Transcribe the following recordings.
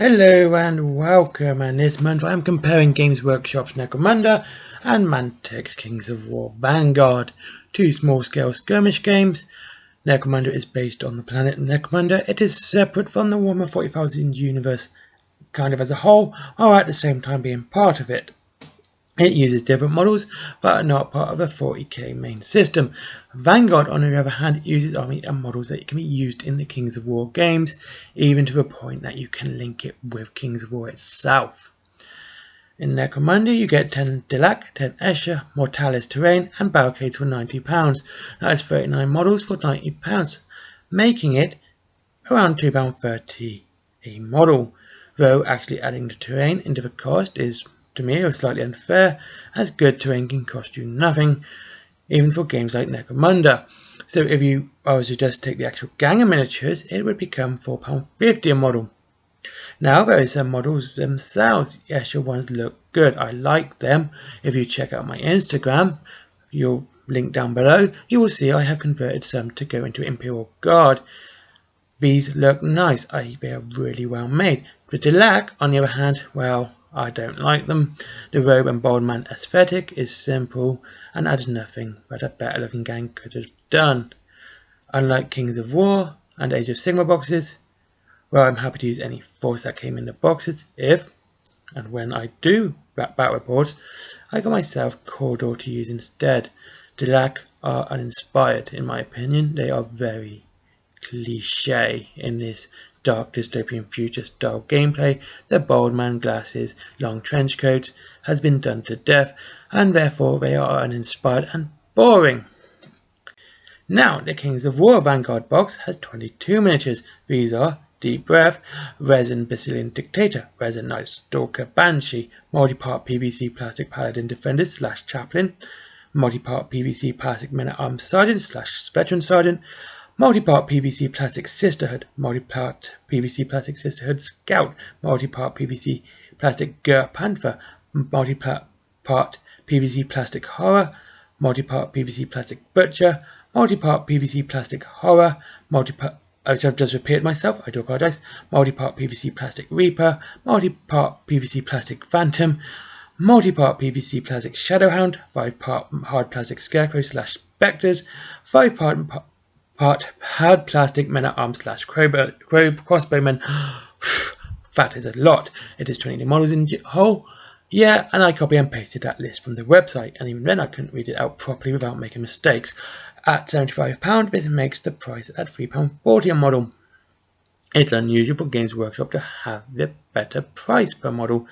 Hello and welcome, and this month I am comparing Games Workshop's Necromunda and Mantic's Kings of War Vanguard, two small-scale skirmish games. Necromunda is based on the planet Necromunda. It is separate from the Warhammer 40,000 universe kind of as a whole, while at the same time being part of it. It uses different models, but are not part of a 40k main system. Vanguard, on the other hand, uses army and models that can be used in the Kings of War games, even to the point that you can link it with Kings of War itself. In Necromunda, you get 10 Dilac, 10 Escher, Mortalis terrain, and barricades for £90. That is 39 models for £90, making it around £2.30 a model, though actually adding the terrain into the cost is, to me, slightly unfair, as good terrain can cost you nothing, even for games like Necromunda. So if you was to just take the actual gang of miniatures, it would become £4.50 a model. Now there are some models themselves. The Escher ones look good. I like them. If you check out my Instagram, you'll link down below, you will see I have converted some to go into Imperial Guard. These look nice. They are really well made. The Dilac, on the other hand, well, I don't like them. The robe and bold man aesthetic is simple and adds nothing that a better looking gang could have done. Unlike Kings of War and Age of Sigmar boxes, well, I'm happy to use any force that came in the boxes if and when I do battle reports, I got myself Cawdor to use instead. Dilac are uninspired in my opinion. They are very cliche in this dark dystopian future style gameplay. The bold man glasses, long trench coats has been done to death, and therefore they are uninspired and boring. Now the Kings of War Vanguard box has 22 miniatures. These are Deep Breath, Resin Basilian Dictator, Resin Night Stalker Banshee, multi-part PVC plastic Paladin Defender / Chaplain, multi-part PVC plastic Men-at-Arms Sergeant / Veteran Sergeant, multi-part PVC plastic Sisterhood, multi-part PVC plastic Sisterhood Scout, multi-part PVC plastic Gur Panther, multi-part PVC plastic Horror, multi-part PVC plastic Butcher, multi-part PVC plastic Horror, multi-part, which I've just repeated myself, I do apologise, multi-part PVC plastic Reaper, multi-part PVC plastic Phantom, multi-part PVC plastic Shadowhound, 5-part hard plastic Scarecrow / Spectres, 5-part hard plastic Men-at-Arms / Crossbowmen. That is a lot. It is 20 models in whole. Yeah, and I copy and pasted that list from the website, and even then I couldn't read it out properly without making mistakes. At £75, this makes the price at £3.40 a model. It's unusual for Games Workshop to have the better price per model,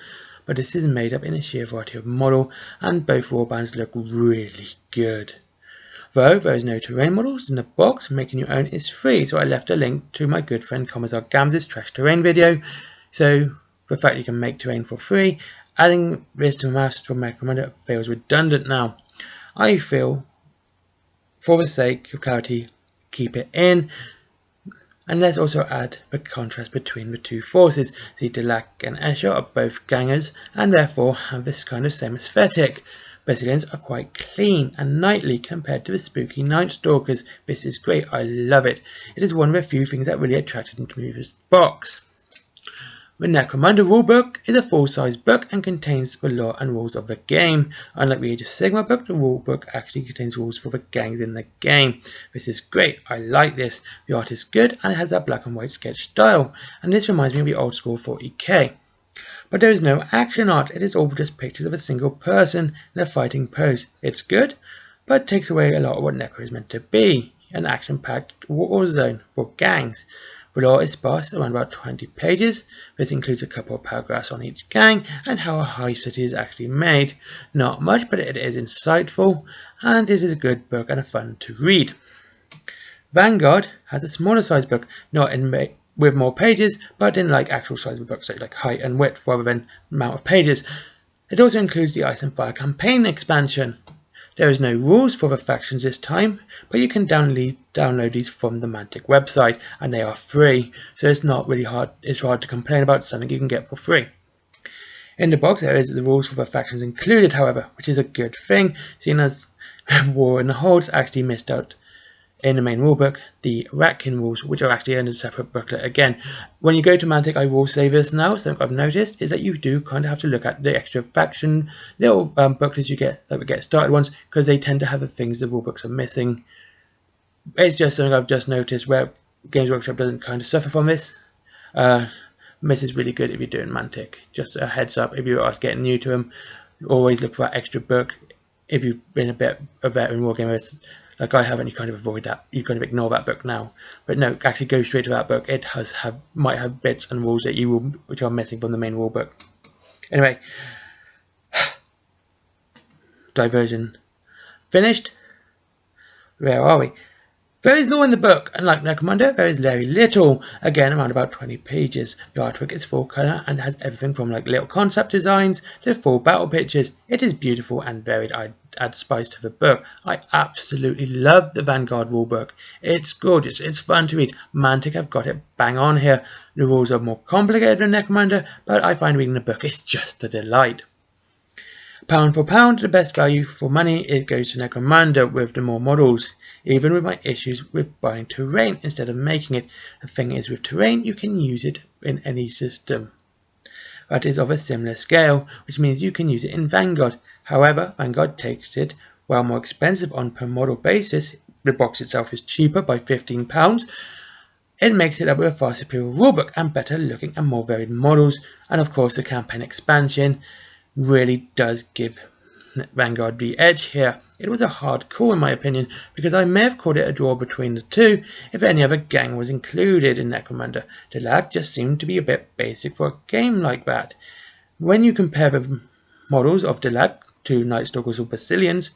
but this is made up in a sheer variety of model, and both warbands look really good. Though there is no terrain models in the box, making your own is free, so I left a link to my good friend Commissar Gam's Trash Terrain video. So the fact you can make terrain for free, adding this to maths for Necromunda feels redundant now. I feel, for the sake of clarity, keep it in, and let's also add the contrast between the two forces. See, Dilac and Escher are both gangers and therefore have this kind of same aesthetic. Basilians are quite clean and knightly compared to the spooky Night Stalkers. This is great, I love it. It is one of the few things that really attracted me to this box. The Necromunda rulebook is a full-size book and contains the lore and rules of the game. Unlike the Age of Sigmar book, the rulebook actually contains rules for the gangs in the game. This is great, I like this. The art is good and it has that black and white sketch style, and this reminds me of the old school 40k. But there is no action art, it is all just pictures of a single person in a fighting pose. It's good, but takes away a lot of what Necro is meant to be, an action-packed war zone for gangs. The lore is sparse, around about 20 pages. This includes a couple of paragraphs on each gang and how a hive city is actually made. Not much, but it is insightful, and it is a good book and a fun to read. Vanguard has a smaller size book, not in with more pages, but in like actual size of the book, so like height and width rather than amount of pages. It also includes the Ice and Fire campaign expansion. There is no rules for the factions this time, but you can download these from the Mantic website, and they are free, so it's not really hard. It's hard to complain about something you can get for free. In the box there is the rules for the factions included, however, which is a good thing, seeing as War in the Holds actually missed out in the main rulebook the Ratkin rules, which are actually in a separate booklet. Again, when you go to Mantic, I will say this now, something I've noticed is that you do kind of have to look at the extra faction little booklets you get, like the get started ones, because they tend to have the things the rulebooks are missing. It's just something I've just noticed where Games Workshop doesn't kind of suffer from this. This is really good if you're doing Mantic. Just a heads up, if you are getting new to them, always look for that extra book. If you've been a veteran wargamer like I have, and you kind of avoid that, you kind of ignore that book now. But no, actually go straight to that book. It might have bits and rules that which are missing from the main rule book. Anyway, diversion finished. Where are we? There is lore in the book. Unlike Necromunda, there is very little. Again, around about 20 pages. The artwork is full colour and has everything from like little concept designs to full battle pictures. It is beautiful and varied. I add spice to the book. I absolutely love the Vanguard rulebook. It's gorgeous. It's fun to read. Mantic have got it bang on here. The rules are more complicated than Necromunda, but I find reading the book is just a delight. Pound for pound, the best value for money, it goes to Necromunda with the more models. Even with my issues with buying terrain instead of making it. The thing is, with terrain, you can use it in any system that is of a similar scale, which means you can use it in Vanguard. However, Vanguard takes it, while more expensive on per model basis, the box itself is cheaper by £15, it makes it up with a far superior rulebook and better looking and more varied models, and of course the campaign expansion really does give Vanguard the edge here. It was a hard call in my opinion, because I may have called it a draw between the two if any other gang was included in Necromunda. Delag just seemed to be a bit basic for a game like that. When you compare the models of Delag to Night Stalkers or Basilians,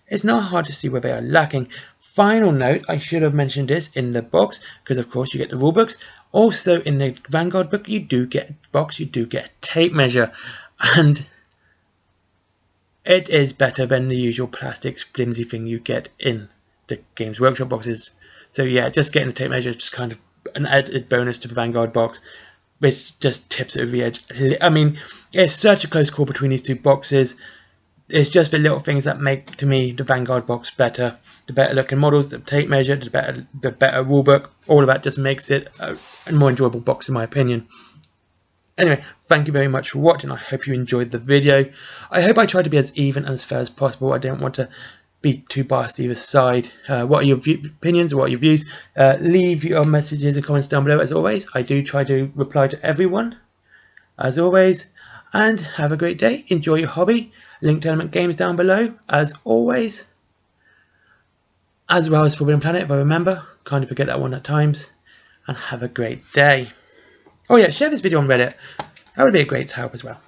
it's not hard to see where they are lacking. Final note, I should have mentioned this in the box, because of course you get the rulebooks. Also in the Vanguard book you do get a box, you do get a tape measure, and it is better than the usual plastic flimsy thing you get in the Games Workshop boxes. So yeah, just getting the tape measure is just kind of an added bonus to the Vanguard box. It's just tips it over the edge. I mean, it's such a close call between these two boxes. It's just the little things that make, to me, the Vanguard box better. The better looking models, the tape measure, the better rulebook. All of that just makes it a more enjoyable box in my opinion. Anyway, thank you very much for watching. I hope you enjoyed the video. I hope I tried to be as even and as fair as possible. I don't want to be too biased either side. What are your opinions? What are your views? Leave your messages and comments down below as always. I do try to reply to everyone as always. And have a great day. Enjoy your hobby. Link to Element Games down below as always. As well as Forbidden Planet if I remember. Kind of forget that one at times. And have a great day. Oh yeah, share this video on Reddit. That would be a great help as well.